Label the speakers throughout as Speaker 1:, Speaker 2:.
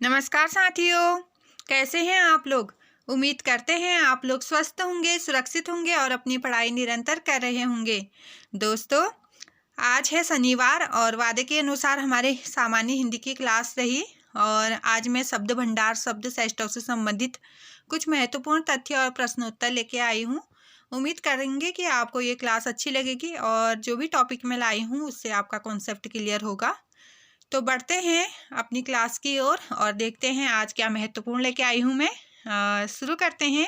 Speaker 1: नमस्कार साथियों, कैसे हैं आप लोग। उम्मीद करते हैं आप लोग स्वस्थ होंगे, सुरक्षित होंगे और अपनी पढ़ाई निरंतर कर रहे होंगे। दोस्तों, आज है शनिवार और वादे के अनुसार हमारे सामान्य हिंदी की क्लास रही और आज मैं शब्द भंडार, शब्द सैष्टव से संबंधित कुछ महत्वपूर्ण तथ्य और प्रश्नोत्तर लेके आई हूँ। उम्मीद करेंगे कि आपको ये क्लास अच्छी लगेगी और जो भी टॉपिक मैं लाई हूँ उससे आपका कॉन्सेप्ट क्लियर होगा। तो बढ़ते हैं अपनी क्लास की ओर और देखते हैं आज क्या महत्वपूर्ण लेके आई हूँ मैं। शुरू करते हैं।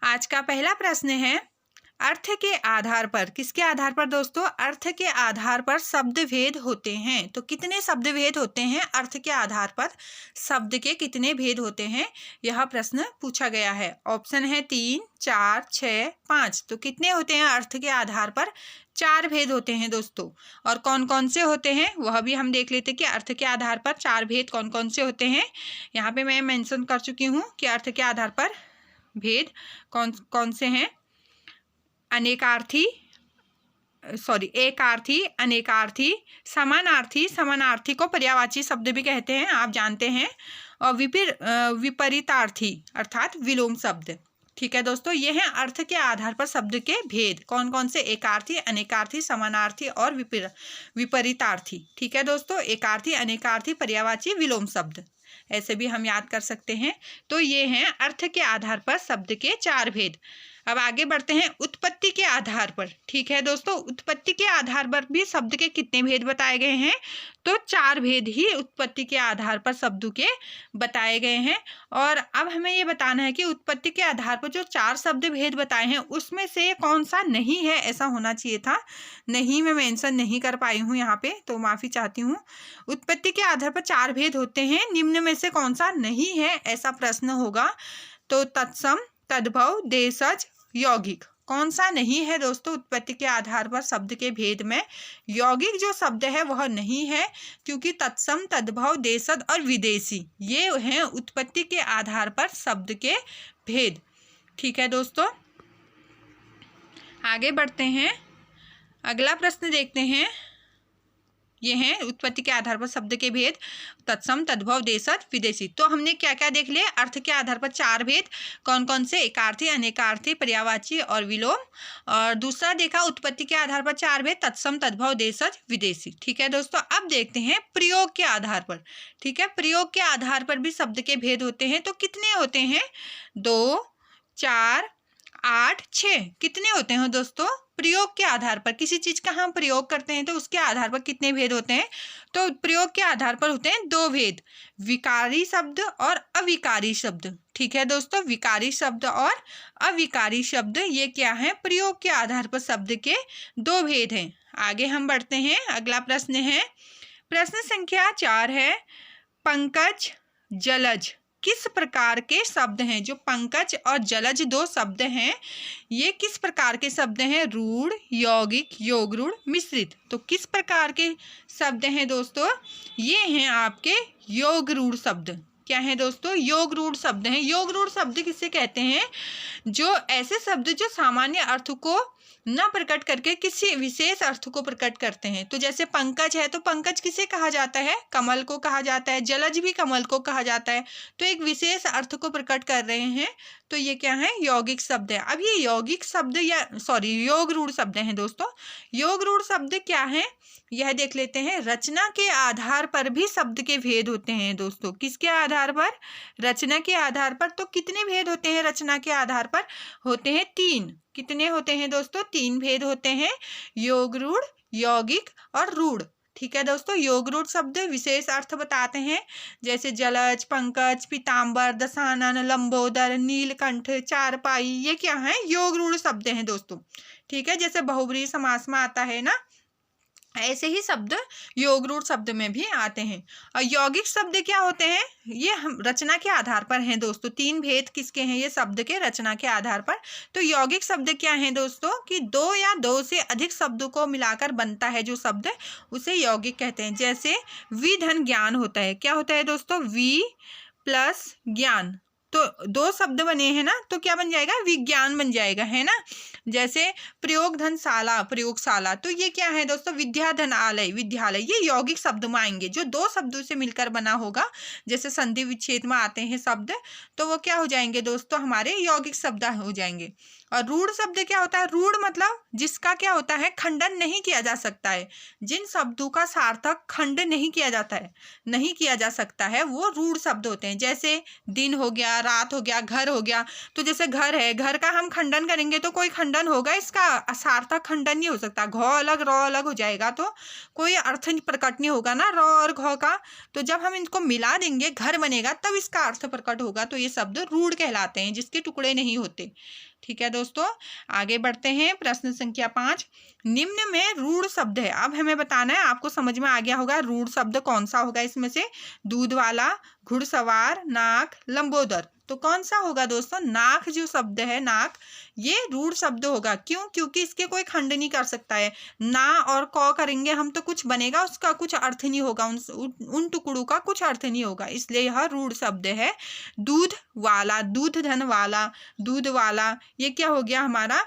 Speaker 1: आज का पहला प्रश्न है, अर्थ के आधार पर, किसके आधार पर दोस्तों? अर्थ के आधार पर शब्द भेद होते हैं। तो कितने शब्द भेद होते हैं? अर्थ के आधार पर शब्द के कितने भेद होते हैं, यह प्रश्न पूछा गया है। ऑप्शन है 3, 4, 6, 5। तो कितने होते हैं अर्थ के आधार पर? 4 भेद होते हैं दोस्तों। और कौन कौन से होते हैं वह भी हम देख लेते हैं कि अर्थ के आधार पर 4 भेद कौन कौन से होते हैं। यहाँ पे मैं मेंशन कर चुकी हूँ कि अर्थ के आधार पर भेद कौन कौन से हैं। एकार्थी, अनेकार्थी, समानार्थी, समानार्थी को पर्यायवाची शब्द भी कहते हैं, आप जानते हैं। और विपरीतार्थी अर्थात विलोम शब्द। ठीक है दोस्तों, ये हैं अर्थ के आधार पर शब्द के भेद। कौन कौन से? एकार्थी, अनेकार्थी, समानार्थी और विपरीतार्थी। ठीक है दोस्तों, एकार्थी, अनेकार्थी, पर्यायवाची, विलोम शब्द, ऐसे भी हम याद कर सकते हैं। तो ये हैं अर्थ के आधार पर शब्द के 4 भेद। अब आगे बढ़ते हैं उत्पत्ति के आधार पर। ठीक है दोस्तों, उत्पत्ति के आधार पर भी शब्द के कितने भेद बताए गए हैं? तो 4 भेद ही उत्पत्ति के आधार पर शब्दों के बताए गए हैं। और अब हमें ये बताना है कि उत्पत्ति के आधार पर जो 4 शब्द भेद बताए हैं उसमें से कौन सा नहीं है, ऐसा होना चाहिए था। नहीं, मैं मेंशन नहीं कर पाई हूँ यहाँ पे, तो माफ़ी चाहती हूँ। उत्पत्ति के आधार पर 4 भेद होते हैं, निम्न में से कौन सा नहीं है, ऐसा प्रश्न होगा। तो तत्सम, तद्भव, देशज, यौगिक, कौन सा नहीं है दोस्तों उत्पत्ति के आधार पर शब्द के भेद में? यौगिक जो शब्द है वह नहीं है, क्योंकि तत्सम, तद्भव, देशज और विदेशी ये हैं उत्पत्ति के आधार पर शब्द के भेद। ठीक है दोस्तों, आगे बढ़ते हैं। अगला प्रश्न देखते हैं। ये हैं उत्पत्ति के आधार पर शब्द के भेद, तत्सम, तद्भव, देशज, विदेशी। तो हमने क्या क्या देख लिया? अर्थ के आधार पर 4 भेद, कौन कौन से? एकार्थी, अनेकार्थी, पर्यायवाची और विलोम। और दूसरा देखा उत्पत्ति के आधार पर 4 भेद, तत्सम, तद्भव, देशज, विदेशी। ठीक है दोस्तों, अब देखते हैं प्रयोग के आधार पर। ठीक है, प्रयोग के आधार पर भी शब्द के भेद होते हैं। तो कितने होते हैं? 2, 4, 8, 6। कितने होते हैं दोस्तों? प्रयोग के आधार पर, किसी चीज का हम प्रयोग करते हैं तो उसके आधार पर कितने भेद होते हैं? तो प्रयोग के आधार पर होते हैं 2 भेद, विकारी शब्द और अविकारी शब्द। ठीक है दोस्तों, विकारी शब्द और अविकारी शब्द ये क्या है? प्रयोग के आधार पर शब्द के 2 भेद हैं। आगे हम बढ़ते हैं। अगला प्रश्न है, प्रश्न संख्या 4 है, पंकज, जलज किस प्रकार के शब्द हैं? जो पंकज और जलज 2 शब्द हैं, ये किस प्रकार के शब्द हैं? रूढ़, यौगिक, योग रूढ़, मिश्रित। तो किस प्रकार के शब्द हैं दोस्तों? ये हैं आपके योग रूढ़ शब्द। क्या है दोस्तों? योग रूढ़ शब्द हैं। योग रूढ़ शब्द किसे कहते हैं? जो ऐसे शब्द जो सामान्य अर्थ को न प्रकट करके किसी विशेष अर्थ को प्रकट करते हैं। तो जैसे पंकज है, तो पंकज किसे कहा जाता है? कमल को कहा जाता है। जलज भी कमल को कहा जाता है। तो एक विशेष अर्थ को प्रकट कर रहे हैं, तो ये क्या है? यौगिक शब्द है। अब ये यौगिक शब्द योग रूढ़ शब्द हैं दोस्तों। योग रूढ़ शब्द क्या है यह देख लेते हैं। रचना के आधार पर भी शब्द के भेद होते हैं दोस्तों। किसके आधार पर? रचना के आधार पर। तो कितने भेद होते हैं रचना के आधार पर? होते हैं 3। कितने होते हैं दोस्तों? 3 भेद होते हैं, योग रूढ़, यौगिक और रूढ़। ठीक है दोस्तों, योग रूढ़ शब्द विशेष अर्थ बताते हैं, जैसे जलज, पंकज, पीताम्बर, दशानन, लंबोदर, नीलकंठ, चारपाई, ये क्या है? योग रूढ़ शब्द हैं दोस्तों। ठीक है, जैसे बहुब्रीहि समास में आता है ना, ऐसे ही शब्द योग रूढ़ शब्द में भी आते हैं। और यौगिक शब्द क्या होते हैं? ये हम रचना के आधार पर हैं दोस्तों। 3 भेद किसके हैं? ये शब्द के रचना के आधार पर। तो यौगिक शब्द क्या हैं दोस्तों? कि 2 या 2 से अधिक शब्दों को मिलाकर बनता है जो शब्द, उसे यौगिक कहते हैं। जैसे वि धन ज्ञान होता है। क्या होता है दोस्तों? वि प्लस ज्ञान, तो दो शब्द बने हैं ना, तो क्या बन जाएगा, विज्ञान बन जाएगा, है ना। जैसे प्रयोग धनशाला, प्रयोगशाला, तो ये क्या है दोस्तों, विद्याधनालय, विद्यालय, ये यौगिक शब्द में आएंगे जो दो शब्दों से मिलकर बना होगा। जैसे संधि विच्छेद में आते हैं शब्द, तो वो क्या हो जाएंगे दोस्तों, हमारे यौगिक शब्द हो जाएंगे। और रूढ़ शब्द क्या होता है, रूढ़ मतलब जिसका क्या होता है, खंडन नहीं किया जा सकता है। जिन शब्दों का सार्थक खंड नहीं किया जाता है, नहीं किया जा सकता है, वो रूढ़ शब्द होते हैं। जैसे दिन हो गया, रात हो गया, घर हो गया। तो जैसे घर है, घर का हम खंडन करेंगे तो कोई खंडन होगा, इसका सार्थक खंडन नहीं हो सकता। घ अलग र अलग हो जाएगा तो कोई अर्थ प्रकट नहीं होगा ना, र और घ का। तो जब हम इनको मिला देंगे, घर बनेगा, तब इसका अर्थ प्रकट होगा। तो ये शब्द रूढ़ कहलाते हैं, जिसके टुकड़े नहीं होते। ठीक है दोस्तों, आगे बढ़ते हैं। प्रश्न संख्या 5, निम्न में रूढ़ शब्द है। अब हमें बताना है, आपको समझ में आ गया होगा रूढ़ शब्द कौन सा होगा इसमें से। दूध वाला, घुड़सवार, नाक, लंबोदर। तो कौन सा होगा दोस्तों, नाक जो शब्द है, नाक, ये रूढ़ शब्द होगा। क्यों, क्योंकि इसके कोई खंड नहीं कर सकता है। ना और क करेंगे हम तो कुछ बनेगा, उसका कुछ अर्थ नहीं होगा, उन टुकड़ों का कुछ अर्थ नहीं होगा, इसलिए यह रूढ़ शब्द है। दूध वाला, दूध धन वाला, दूध वाला, ये क्या हो गया, हमारा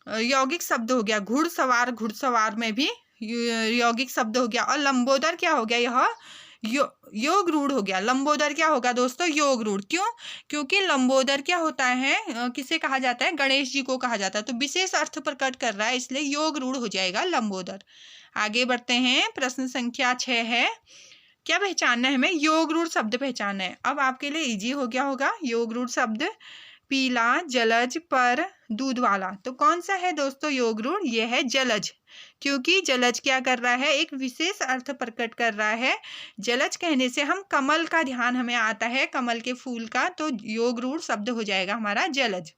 Speaker 1: यौगिक शब्द हो गया। घुड़सवार, घुड़सवार में भी यौगिक शब्द हो गया। और लंबोदर क्या हो गया, यह योग रूढ़ हो गया। लंबोदर क्या होगा दोस्तों, योग रूढ़। क्यों, क्योंकि लंबोदर क्या होता है, किसे कहा जाता है, गणेश जी को कहा जाता है। तो विशेष अर्थ प्रकट कर रहा है, इसलिए योग रूढ़ हो जाएगा लंबोदर। आगे बढ़ते हैं। प्रश्न संख्या 6 है, क्या पहचानना है हमें, योग रूढ़ शब्द पहचानना है। अब आपके लिए इजी हो गया होगा। योग रूढ़ शब्द, पीला, जलज, पर, दूध वाला। तो कौन सा है दोस्तों योग रूढ़, ये है जलज। क्योंकि जलज क्या कर रहा है, एक विशेष अर्थ प्रकट कर रहा है। जलज कहने से हम कमल का ध्यान हमें आता है, कमल के फूल का। तो योग रूढ़ शब्द हो जाएगा हमारा जलज।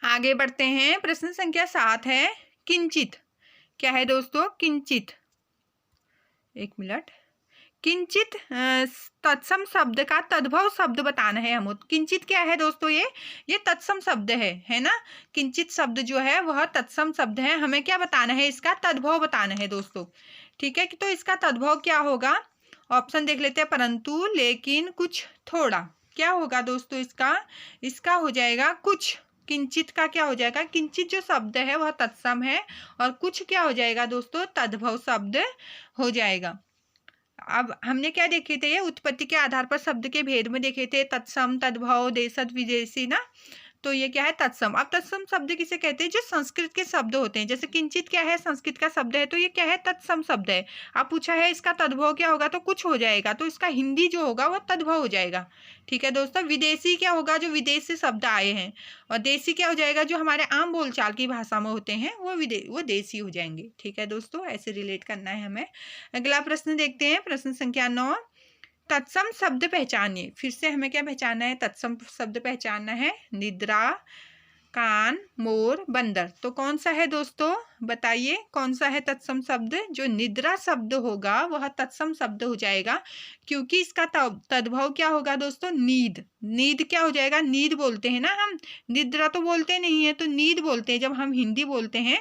Speaker 1: आगे बढ़ते हैं। प्रश्न संख्या 7 है, किंचित। क्या है दोस्तों, किंचित, एक मिनट। किंचित तत्सम शब्द का तद्भव शब्द बताना है हम। किंचित क्या है दोस्तों, ये तत्सम शब्द है ना। किंचित शब्द जो है वह तत्सम शब्द है। हमें क्या बताना है, इसका तद्भव बताना है दोस्तों। ठीक है, तो इसका तद्भव क्या होगा, ऑप्शन देख लेते हैं। परंतु, लेकिन, कुछ, थोड़ा। क्या होगा दोस्तों इसका हो जाएगा कुछ। किंचित का क्या हो जाएगा, किंचित जो शब्द है वह तत्सम है, और कुछ क्या हो जाएगा दोस्तों, तद्भव शब्द हो जाएगा। अब हमने क्या देखे थे, ये उत्पत्ति के आधार पर शब्द के भेद में देखे थे, तत्सम, तद्भव, देशज, विदेशी ना। तो ये क्या है, तत्सम। अब तत्सम शब्द किसे कहते हैं, जो संस्कृत के शब्द होते हैं। जैसे किंचित क्या है, संस्कृत का शब्द है, तो ये क्या है, तत्सम शब्द है। अब पूछा है इसका तद्भव क्या होगा, तो कुछ हो जाएगा, तो इसका हिंदी जो होगा वह तद्भव हो जाएगा। ठीक है दोस्तों। विदेशी क्या होगा, जो विदेश से शब्द आए हैं। और देशी क्या हो जाएगा, जो हमारे आम बोलचाल की भाषा में होते हैं, वो देशी हो जाएंगे। ठीक है दोस्तों, ऐसे रिलेट करना है हमें। अगला प्रश्न देखते हैं। प्रश्न संख्या 9, तत्सम शब्द पहचानिए। फिर से हमें क्या पहचानना है, तत्सम शब्द पहचानना है। निद्रा, कान, मोर, बंदर। तो कौन सा है दोस्तों, बताइए कौन सा है तत्सम शब्द। जो निद्रा शब्द होगा वह तत्सम शब्द हो जाएगा, क्योंकि इसका तद्भव क्या होगा दोस्तों, नींद। नींद क्या हो जाएगा, नींद बोलते हैं ना हम, निद्रा तो बोलते नहीं है, तो नींद बोलते हैं। जब हम हिंदी बोलते हैं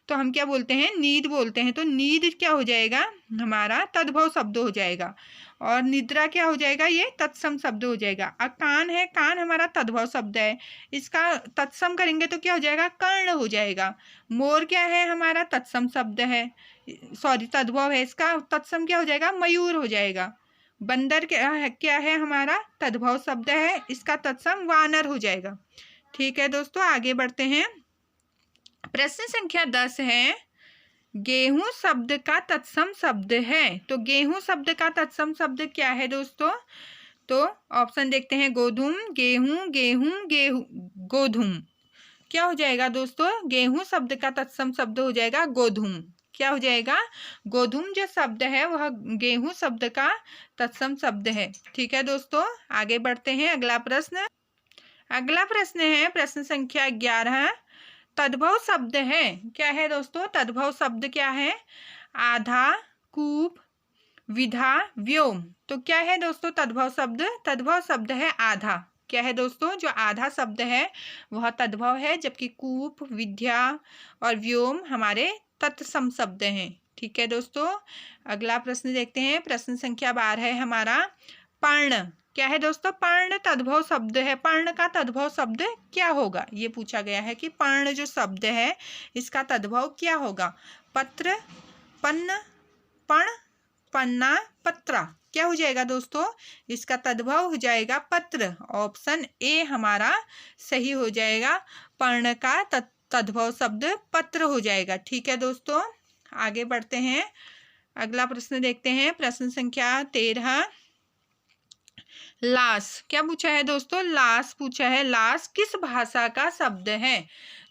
Speaker 1: तो हम क्या बोलते हैं, नींद बोलते हैं। तो नींद क्या हो जाएगा, हमारा तद्भव शब्द हो जाएगा। और निद्रा क्या हो जाएगा, ये तत्सम शब्द हो जाएगा। अब कान है, कान हमारा तद्भव शब्द है, इसका तत्सम करेंगे तो क्या हो जाएगा, कर्ण हो जाएगा। मोर क्या है, हमारा तत्सम शब्द है, सॉरी तद्भव है, इसका तत्सम क्या हो जाएगा, मयूर हो जाएगा। बंदर क्या है हमारा, तद्भव शब्द है, इसका तत्सम वानर हो जाएगा। ठीक है दोस्तों, आगे बढ़ते हैं। प्रश्न संख्या 10 है, गेहूं शब्द का तत्सम शब्द है। तो गेहूं शब्द का तत्सम शब्द क्या है दोस्तों, तो ऑप्शन देखते हैं। गोधूम, गेहूं, गेहूं, गेहूं, गोधूम। क्या हो जाएगा दोस्तों, गेहूं शब्द का तत्सम शब्द हो जाएगा गोधूम। क्या हो जाएगा, गोधूम जो शब्द है वह गेहूं शब्द का तत्सम शब्द है। ठीक है दोस्तों, आगे बढ़ते हैं। अगला प्रश्न है प्रश्न संख्या 11, तद्भव शब्द है। क्या है दोस्तों, तद्भव शब्द क्या है, आधा, कूप, विधा, व्योम। तो क्या है दोस्तों तद्भव शब्द, तद्भव शब्द है आधा। क्या है दोस्तों, जो आधा शब्द है वह तद्भव है, जबकि कूप, विद्या और व्योम हमारे तत्सम शब्द हैं। ठीक है दोस्तों, अगला प्रश्न देखते हैं। प्रश्न संख्या 12 है हमारा, पर्ण। क्या है दोस्तों? पर्ण तद्भव शब्द है। पर्ण का तद्भव शब्द क्या होगा? ये पूछा गया है कि पर्ण जो शब्द है इसका तद्भव क्या होगा? पत्र, पन्न, पण, पन्ना, पत्रा। क्या हो जाएगा दोस्तों? इसका तद्भव हो जाएगा पत्र। ऑप्शन ए हमारा सही हो जाएगा। पर्ण का तद्भव शब्द पत्र हो जाएगा। ठीक है दोस्तों, आगे बढ़ते हैं। अगला प्रश्न देखते हैं, प्रश्न संख्या 13। लाश क्या पूछा है दोस्तों? लाश पूछा है। लाश किस भाषा का शब्द है?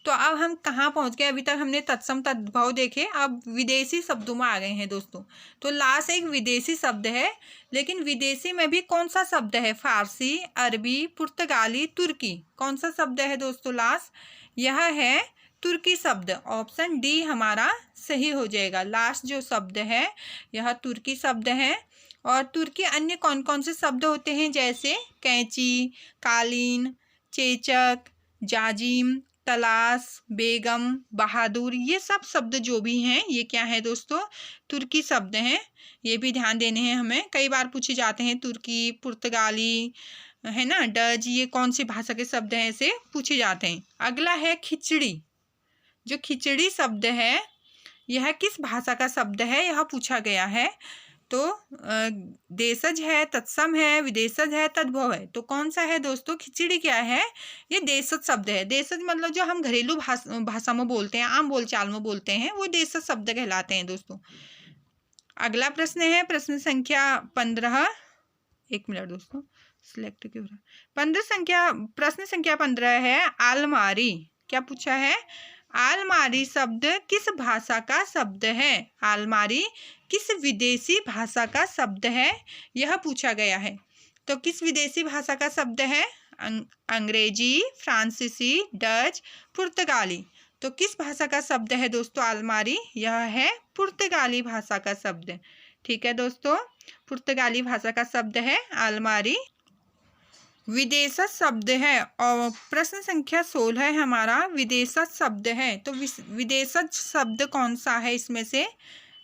Speaker 1: तो अब हम कहाँ पहुंच गए? अभी तक हमने तत्सम तद्भव देखे, अब विदेशी शब्दों में आ गए हैं दोस्तों। तो लाश एक विदेशी शब्द है, लेकिन विदेशी में भी कौन सा शब्द है? फारसी, अरबी, पुर्तगाली, तुर्की। कौन सा शब्द है दोस्तों लाश? यह है तुर्की शब्द। ऑप्शन डी हमारा सही हो जाएगा। लाश जो शब्द है यह तुर्की शब्द है। और तुर्की अन्य कौन कौन से शब्द होते हैं? जैसे कैंची, कालीन, चेचक, जाजिम, तलाश, बेगम, बहादुर, ये सब शब्द जो भी हैं ये क्या है दोस्तों? तुर्की शब्द हैं। ये भी ध्यान देने हैं हमें, कई बार पूछे जाते हैं। तुर्की, पुर्तगाली, है ना, डच, ये कौन सी भाषा के शब्द हैं ऐसे पूछे जाते हैं। अगला है खिचड़ी। जो खिचड़ी शब्द है यह किस भाषा का शब्द है? यह पूछा गया है। तो देशज है, तत्सम है, विदेशज है, तद्भव है। तो कौन सा है दोस्तों? खिचड़ी क्या है? ये देशज शब्द है। देशज मतलब जो हम घरेलू भाषा में बोलते हैं, आम बोलचाल में बोलते हैं, वो देशज शब्द कहलाते हैं दोस्तों। अगला प्रश्न है प्रश्न संख्या 15। एक मिनट दोस्तों, सिलेक्ट क्यों रहा? प्रश्न संख्या 15 है आलमारी। क्या पूछा है? आलमारी शब्द किस भाषा का शब्द है? आलमारी किस विदेशी भाषा का शब्द है? यह पूछा गया है। तो किस विदेशी भाषा का शब्द है? अंग्रेजी, फ्रांसीसी, डच, पुर्तगाली। तो किस भाषा का शब्द है दोस्तों आलमारी? यह है पुर्तगाली भाषा का शब्द। ठीक है दोस्तों, पुर्तगाली भाषा का शब्द है आलमारी। विदेशज शब्द है। और प्रश्न संख्या 16 है हमारा, विदेशज शब्द है। तो विदेशज शब्द कौन सा है इसमें से?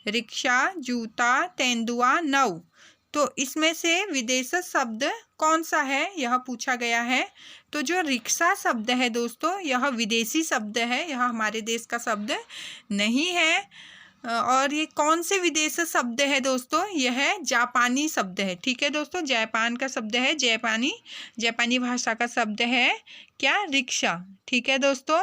Speaker 1: रिक्शा, जूता, तेंदुआ, नौ। तो इसमें से विदेशज शब्द कौन सा है यह पूछा गया है। तो जो रिक्शा शब्द है दोस्तों यह विदेशी शब्द है, यह हमारे देश का शब्द नहीं है। और ये कौन से विदेशी शब्द है दोस्तों? यह है जापानी शब्द है। ठीक है दोस्तों, जापान का शब्द है, जापानी भाषा का शब्द है क्या? रिक्शा। ठीक है दोस्तों,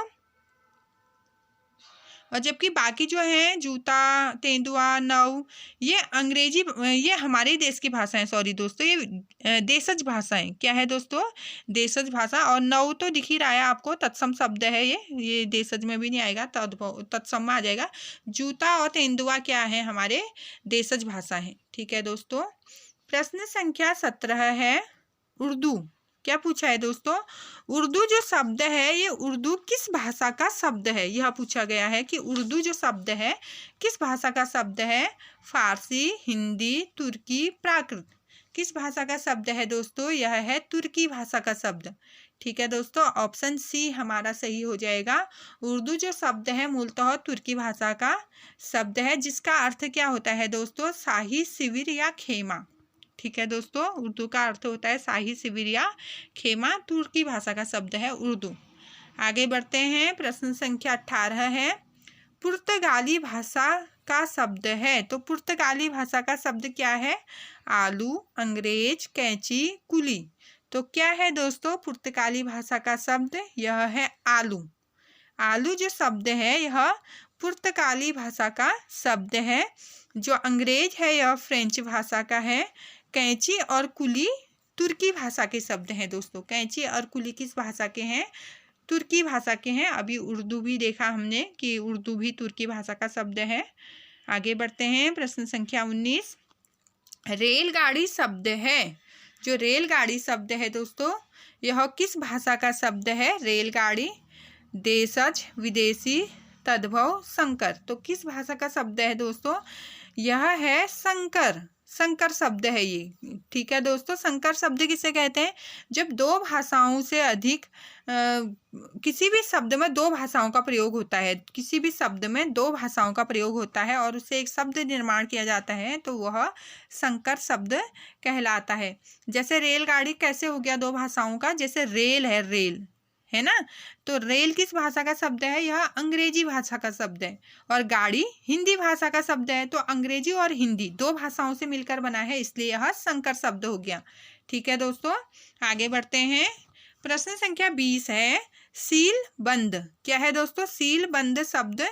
Speaker 1: और जबकि बाकी जो हैं जूता, तेंदुआ, नौ, ये अंग्रेजी, ये हमारे देश की भाषा है। सॉरी दोस्तों, ये देशज भाषा है। क्या है दोस्तों? देशज भाषा। और नौ तो दिख ही रहा है आपको, तत्सम शब्द है ये देशज में भी नहीं आएगा, तत्सम में आ जाएगा। जूता और तेंदुआ क्या है? हमारे देशज भाषा है। ठीक है दोस्तों, प्रश्न संख्या 17 है उर्दू। क्या पूछा है दोस्तों? उर्दू जो शब्द है ये उर्दू किस भाषा का शब्द है? यह पूछा गया है कि उर्दू जो शब्द है किस भाषा का शब्द है? फारसी, हिंदी, तुर्की, प्राकृत। किस भाषा का शब्द है दोस्तों? यह है तुर्की भाषा का शब्द। ठीक है दोस्तों, ऑप्शन सी हमारा सही हो जाएगा। उर्दू जो शब्द है मूलतः तुर्की भाषा का शब्द है, जिसका अर्थ क्या होता है दोस्तों? शाही शिविर या खेमा। ठीक है दोस्तों, उर्दू का अर्थ होता है शाही शिविर या खेमा। तुर्की भाषा का शब्द है उर्दू। आगे बढ़ते हैं, प्रश्न संख्या 18 है पुर्तगाली भाषा का शब्द है। तो पुर्तगाली भाषा का शब्द क्या है? आलू, अंग्रेज, कैंची, कुली। तो क्या है दोस्तों पुर्तगाली भाषा का शब्द? यह है आलू। आलू जो शब्द है यह पुर्तगाली भाषा का शब्द है। जो अंग्रेज है यह फ्रेंच भाषा का है। कैंची और कुली तुर्की भाषा के शब्द हैं दोस्तों। कैंची और कुली किस भाषा के हैं? तुर्की भाषा के हैं। अभी उर्दू भी देखा हमने कि उर्दू भी तुर्की भाषा का शब्द है। आगे बढ़ते हैं, प्रश्न संख्या 19 रेलगाड़ी शब्द है। जो रेलगाड़ी शब्द है दोस्तों यह किस भाषा का शब्द है? रेलगाड़ी, देशज, विदेशी, तद्भव, संकर। तो किस भाषा का शब्द है दोस्तों? यह है संकर। संकर शब्द है ये। ठीक है दोस्तों, संकर शब्द किसे कहते हैं? जब दो भाषाओं से अधिक किसी भी शब्द में दो भाषाओं का प्रयोग होता है, किसी भी शब्द में दो भाषाओं का प्रयोग होता है और उससे एक शब्द निर्माण किया जाता है तो वह संकर शब्द कहलाता है। जैसे रेलगाड़ी कैसे हो गया दो भाषाओं का? जैसे रेल है ना, तो रेल किस भाषा का शब्द है? यह अंग्रेजी भाषा का शब्द है। और गाड़ी हिंदी भाषा का शब्द है, तो अंग्रेजी और हिंदी दो भाषाओं से मिलकर बना है, इसलिए यह संकर शब्द हो गया। ठीक है दोस्तों, आगे बढ़ते हैं। प्रश्न संख्या 20 है, सील बंद क्या है दोस्तों? सील बंद शब्द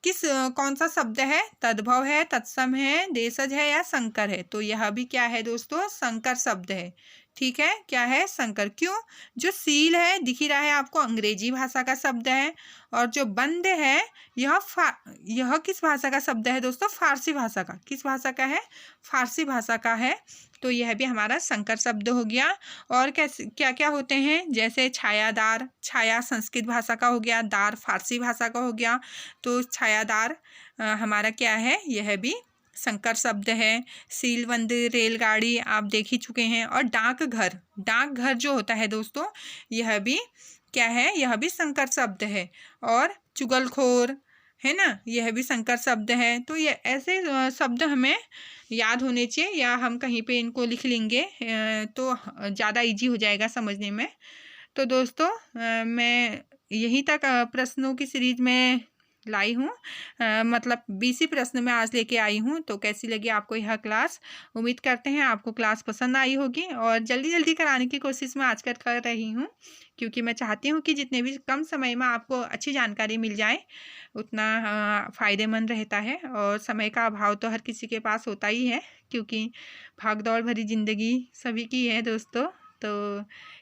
Speaker 1: कौन सा शब्द है? तद्भव है, तत्सम है, देशज है या संकर है? तो यह भी क्या है दोस्तों? संकर शब्द है। ठीक है, क्या है? संकर। क्यों? जो सील है दिख ही रहा है आपको, अंग्रेजी भाषा का शब्द है, और जो बंद है यह किस भाषा का शब्द है दोस्तों? फारसी भाषा का। किस भाषा का है? फारसी भाषा का है, तो यह भी हमारा संकर शब्द हो गया। और कैसे क्या क्या होते हैं? जैसे छायादार, छाया संस्कृत भाषा का हो गया, दार फारसी भाषा का हो गया, तो छायादार हमारा क्या है? यह भी संकर शब्द है। सीलबंद, रेलगाड़ी आप देख ही चुके हैं। और डाकघर, डाकघर जो होता है दोस्तों, यह भी क्या है? यह भी संकर शब्द है। और चुगलखोर है ना, यह भी संकर शब्द है। तो ये ऐसे शब्द हमें याद होने चाहिए, या हम कहीं पे इनको लिख लेंगे तो ज़्यादा इजी हो जाएगा समझने में। तो दोस्तों मैं यहीं तक प्रश्नों की सीरीज में लाई हूँ, मतलब 20 प्रश्न में आज लेके आई हूँ। तो कैसी लगी आपको यह क्लास? उम्मीद करते हैं आपको क्लास पसंद आई होगी, और जल्दी जल्दी कराने की कोशिश मैं आजकल कर रही हूँ, क्योंकि मैं चाहती हूँ कि जितने भी कम समय में आपको अच्छी जानकारी मिल जाए उतना फ़ायदेमंद रहता है। और समय का अभाव तो हर किसी के पास होता ही है, क्योंकि भाग दौड़ भरी ज़िंदगी सभी की है दोस्तों। तो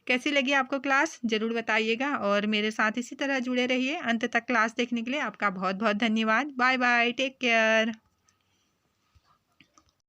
Speaker 1: कैसी लगी आपको क्लास ज़रूर बताइएगा, और मेरे साथ इसी तरह जुड़े रहिए। अंत तक क्लास देखने के लिए आपका बहुत बहुत धन्यवाद। Bye bye, take care.